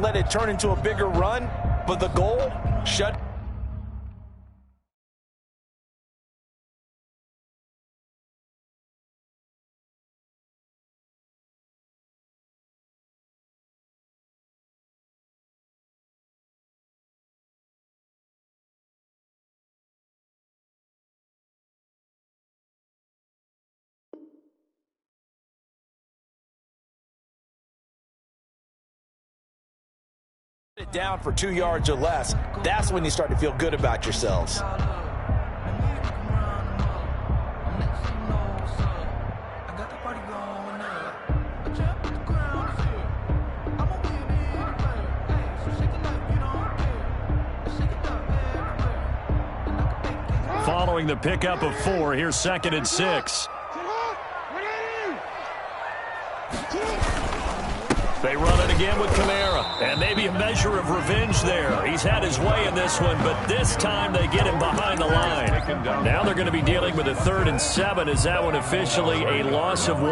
didn't let it turn into a bigger run, but the goal shut. It down for 2 yards or less. That's when you start to feel good about yourselves. Following the pickup of 4, here's 2nd and 6. They run it again with Kamara, and maybe a measure of revenge there. He's had his way in this one, but this time they get him behind the line. Now they're going to be dealing with a 3rd and 7. Is that one officially a loss of 1?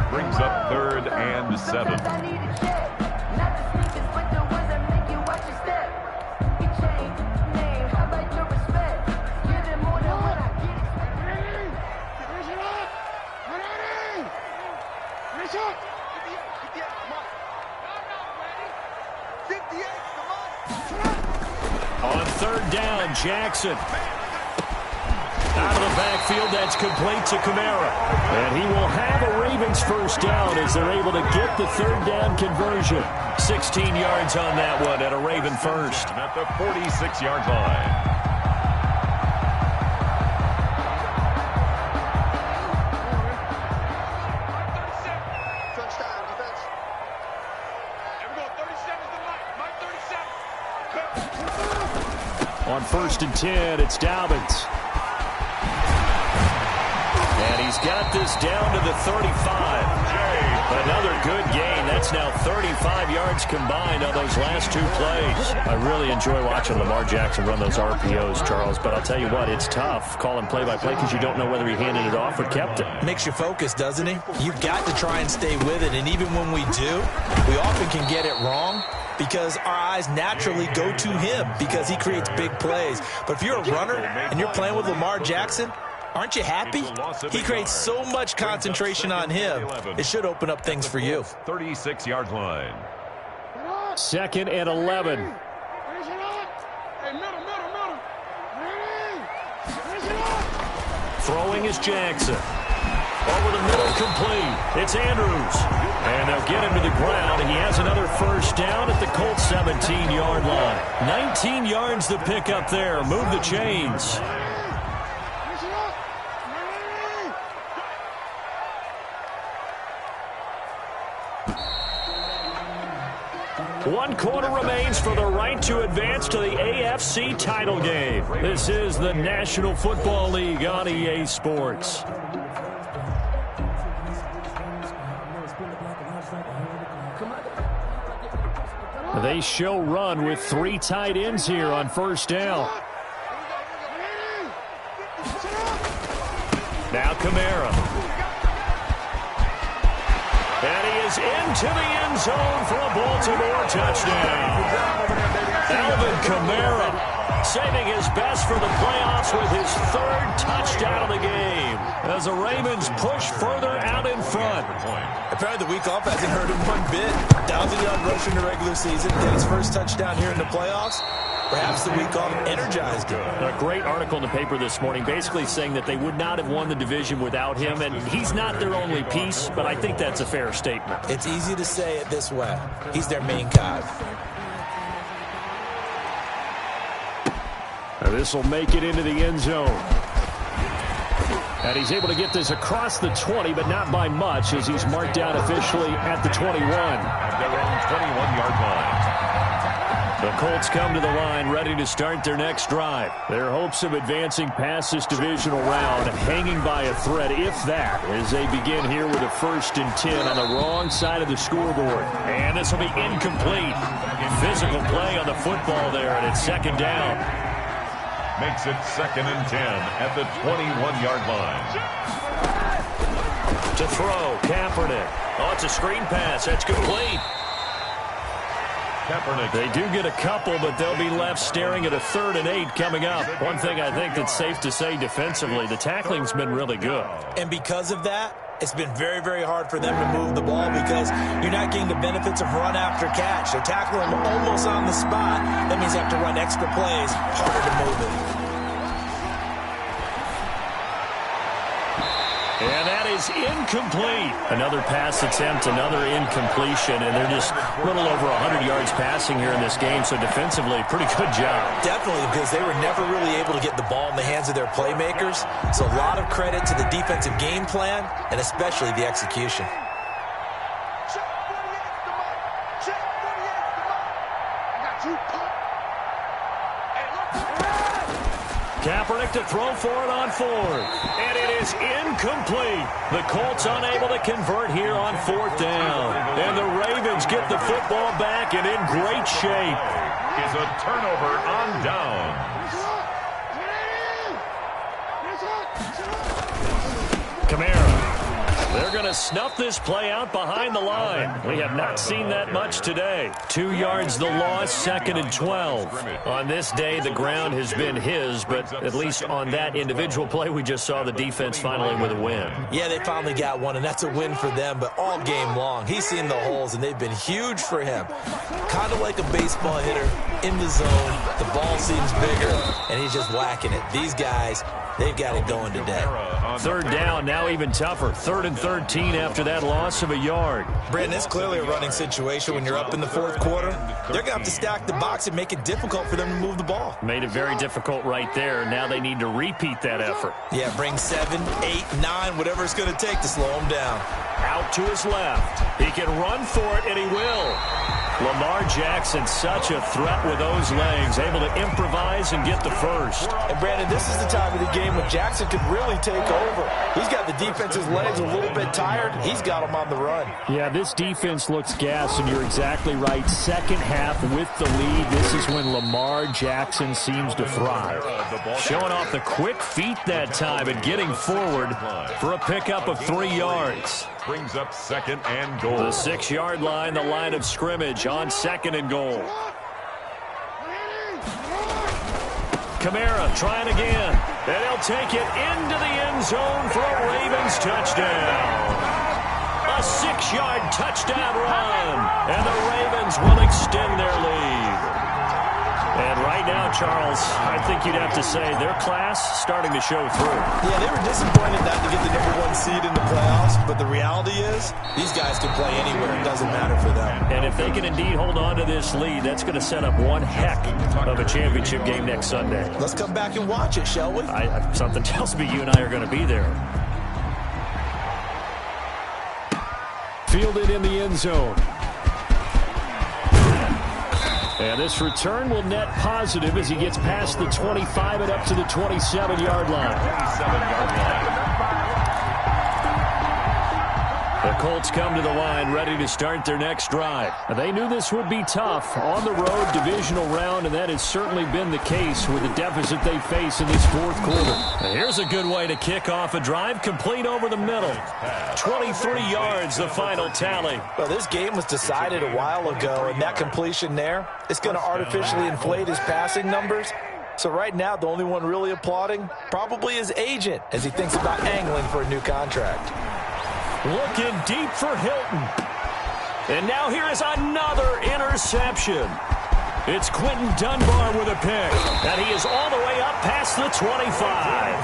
Brings up 3rd and 7. On 3rd down, Jackson. Out of the backfield, that's complete to Kamara. And he will have a Ravens 1st down as they're able to get the 3rd down conversion. 16 yards on that one at a Raven 1st. At the 46-yard line. On 1st and 10, it's Dobbins. And he's got this down to the 35. Another good gain. That's now 35 yards combined on those last 2 plays. I really enjoy watching Lamar Jackson run those RPOs, Charles, but I'll tell you what, it's tough calling play-by-play because you don't know whether he handed it off or kept it. Makes you focus, doesn't he? You've got to try and stay with it, and even when we do, we often can get it wrong because our eyes naturally go to him because he creates big plays. But if you're a runner and you're playing with Lamar Jackson, aren't you happy? He creates so much concentration on him. It should open up things for you. 36-yard line. 2nd and 11. Throwing is Jackson. Over the middle, complete. It's Andrews. And they'll get him to the ground. He has another 1st down at the Colts 17-yard line. 19 yards to pick up there. Move the chains. One quarter remains for the right to advance to the AFC title game. This is the National Football League on EA Sports. They show run with 3 tight ends here on 1st down. Now Kamara. And he is into the end zone for a Baltimore touchdown. Alvin Kamara saving his best for the playoffs with his 3rd touchdown of the game as the Ravens push further out in front. Apparently the week off hasn't hurt him one bit. 1,000-yard rush in the regular season. Get his 1st touchdown here in the playoffs. Perhaps the week off energized him. A great article in the paper this morning basically saying that they would not have won the division without him, and he's not their only piece, but I think that's a fair statement. It's easy to say it this way. He's their main cog. This will make it into the end zone. And he's able to get this across the 20, but not by much as he's marked down officially at the 21. At their own 21-yard line. The Colts come to the line ready to start their next drive. Their hopes of advancing past this divisional round hanging by a thread, if that, as they begin here with a 1st and 10 on the wrong side of the scoreboard. And this will be incomplete. Physical play on the football there, and it's 2nd down. Makes it 2nd and 10 at the 21-yard line. To throw, Kaepernick. Oh, it's a screen pass. That's complete. They do get a couple, but they'll be left staring at a 3rd and 8 coming up. One thing I think that's safe to say defensively, the tackling's been really good. And because of that, it's been very, very hard for them to move the ball because you're not getting the benefits of run after catch. They're tackling them almost on the spot. That means you have to run extra plays, harder to move it. And that is incomplete. Another pass attempt, another incompletion, and they're just a little over 100 yards passing here in this game, so defensively, pretty good job. Definitely, because they were never really able to get the ball in the hands of their playmakers, so a lot of credit to the defensive game plan, and especially the execution. Kaepernick to throw for it on 4th. And it is incomplete. The Colts unable to convert here on 4th down. And the Ravens get the football back and in great shape. Is a turnover on downs. Kamara. They're going to snuff this play out behind the line. We have not seen that much today. 2 yards the loss, 2nd and 12. On this day, the ground has been his, but at least on that individual play, we just saw the defense finally with a win. Yeah, they finally got one, and that's a win for them, but all game long, he's seen the holes, and they've been huge for him. Kind of like a baseball hitter in the zone. The ball seems bigger, and he's just whacking it. These guys, they've got it going today. 3rd down, now even tougher. 3rd and 13 after that loss of a yard. Brandon, it's clearly a running situation when you're up in the 4th quarter. They're going to have to stack the box and make it difficult for them to move the ball. Made it very difficult right there. Now they need to repeat that effort. Yeah, bring 7, 8, 9, whatever it's going to take to slow him down. Out to his left. He can run for it, and he will. Lamar Jackson, such a threat with those legs, able to improvise and get the first. And, Brandon, this is the time of the game when Jackson could really take over. He's got the defense's legs a little bit tired. He's got them on the run. Yeah, this defense looks gassed, and you're exactly right. 2nd half with the lead. This is when Lamar Jackson seems to thrive. Showing off the quick feet that time and getting forward for a pickup of 3 yards. Brings up 2nd and goal. The 6-yard line, the line of scrimmage on 2nd and goal. Kamara trying again. And he'll take it into the end zone for a Ravens touchdown. A 6-yard touchdown run. And the Ravens will extend their lead. And right now, Charles, I think you'd have to say their class starting to show through. Yeah, they were disappointed not to get the #1 seed in the playoffs, but the reality is these guys can play anywhere. It doesn't matter for them. And if they can indeed hold on to this lead, that's going to set up one heck of a championship game next Sunday. Let's come back and watch it, shall we? Something tells me you and I are going to be there. Fielded in the end zone. And this return will net positive as he gets past the 25 and up to the 27-yard line. 27-yard line. The Colts come to the line ready to start their next drive. They knew this would be tough on the road divisional round, and that has certainly been the case with the deficit they face in this 4th quarter. Now here's a good way to kick off a drive, complete over the middle. 23 yards, the final tally. Well, this game was decided a while ago, and that completion there, it's going to artificially inflate his passing numbers. So right now, the only one really applauding probably his agent as he thinks about angling for a new contract. Looking deep for Hilton. And now here is another interception. It's Quentin Dunbar with a pick. And he is all the way up past the 25.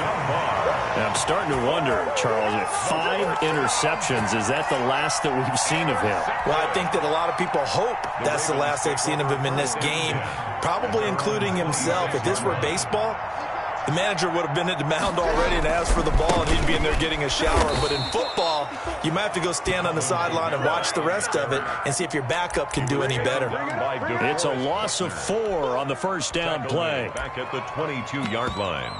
And I'm starting to wonder, Charles, if 5 interceptions, is that the last that we've seen of him? Well, I think that a lot of people hope that's the last they've seen of him in this game, probably including himself. If this were baseball, the manager would have been at the mound already and asked for the ball, and he'd be in there getting a shower. But in football, you might have to go stand on the sideline and watch the rest of it and see if your backup can do any better. It's a loss of 4 on the first down play. Back at the 22-yard line.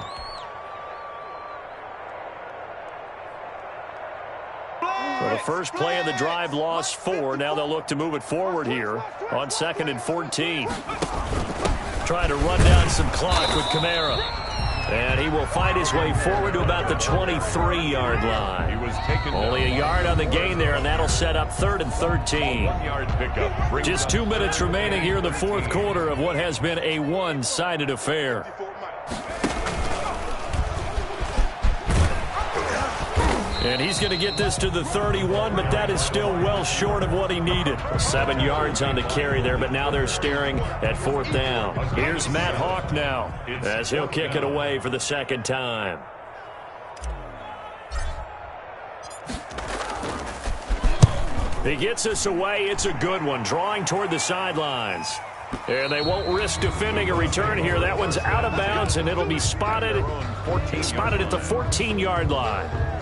Well, the first play of the drive lost 4. Now they'll look to move it forward here on 2nd and 14. Trying to run down some clock with Kamara. And he will find his way forward to about the 23-yard line. He was taken only a yard on the gain there, and that'll set up 3rd and 13. 1-yard pickup. Just 2 minutes remaining here in the fourth quarter of what has been a one-sided affair. And he's going to get this to the 31, but that is still well short of what he needed. 7 yards on the carry there, but now they're staring at 4th down. Here's Matt Hawk now as he'll kick it away for the second time. He gets us away. It's a good one, drawing toward the sidelines. And they won't risk defending a return here. That one's out of bounds, and it'll be spotted at the 14-yard line.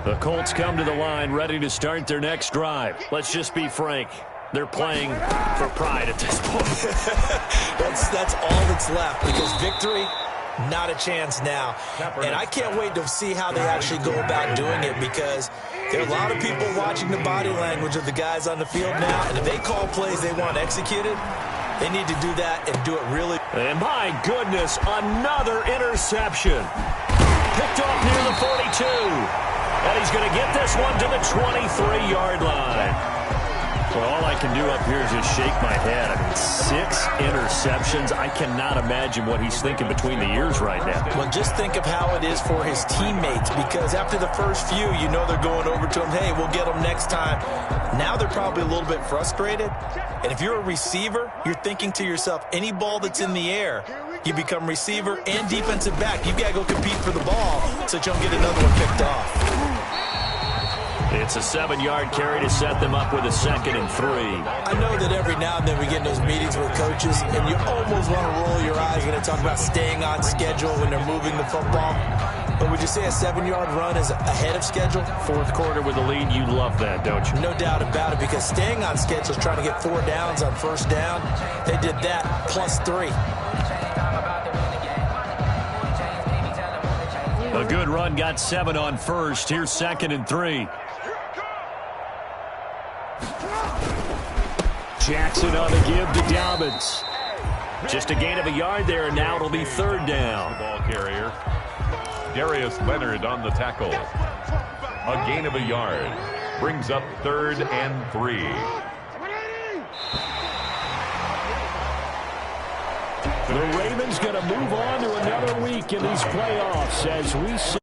The Colts come to the line ready to start their next drive. Let's just be frank. They're playing for pride at this point. That's all that's left, because victory, not a chance now. And I can't wait to see how they actually go about doing it, because there are a lot of people watching the body language of the guys on the field now, and if they call plays they want executed, they need to do that and do it really. And my goodness, another interception. Picked off near the 42. And he's going to get this one to the 23-yard line. Well, all I can do up here is just shake my head. I mean, 6 interceptions. I cannot imagine what he's thinking between the ears right now. Well, just think of how it is for his teammates, because after the first few, you know they're going over to him, hey, we'll get them next time. Now they're probably a little bit frustrated. And if you're a receiver, you're thinking to yourself, any ball that's in the air, you become receiver and defensive back. You've got to go compete for the ball so that you don't get another one picked off. It's a 7-yard carry to set them up with a 2nd and 3. I know that every now and then we get in those meetings with coaches, and you almost want to roll your eyes when they talk about staying on schedule when they're moving the football. But would you say a 7-yard run is ahead of schedule? Fourth quarter with the lead, you love that, don't you? No doubt about it, because staying on schedule is trying to get 4 downs on first down. They did that plus 3. A good run, got 7 on first. Here's 2nd and 3. Jackson on the give to Dobbins. Just a gain of a yard there, and now it'll be 3rd down. Ball carrier. Darius Leonard on the tackle. A gain of a yard. Brings up 3rd and 3. The Ravens going to move on to another week in these playoffs as we see.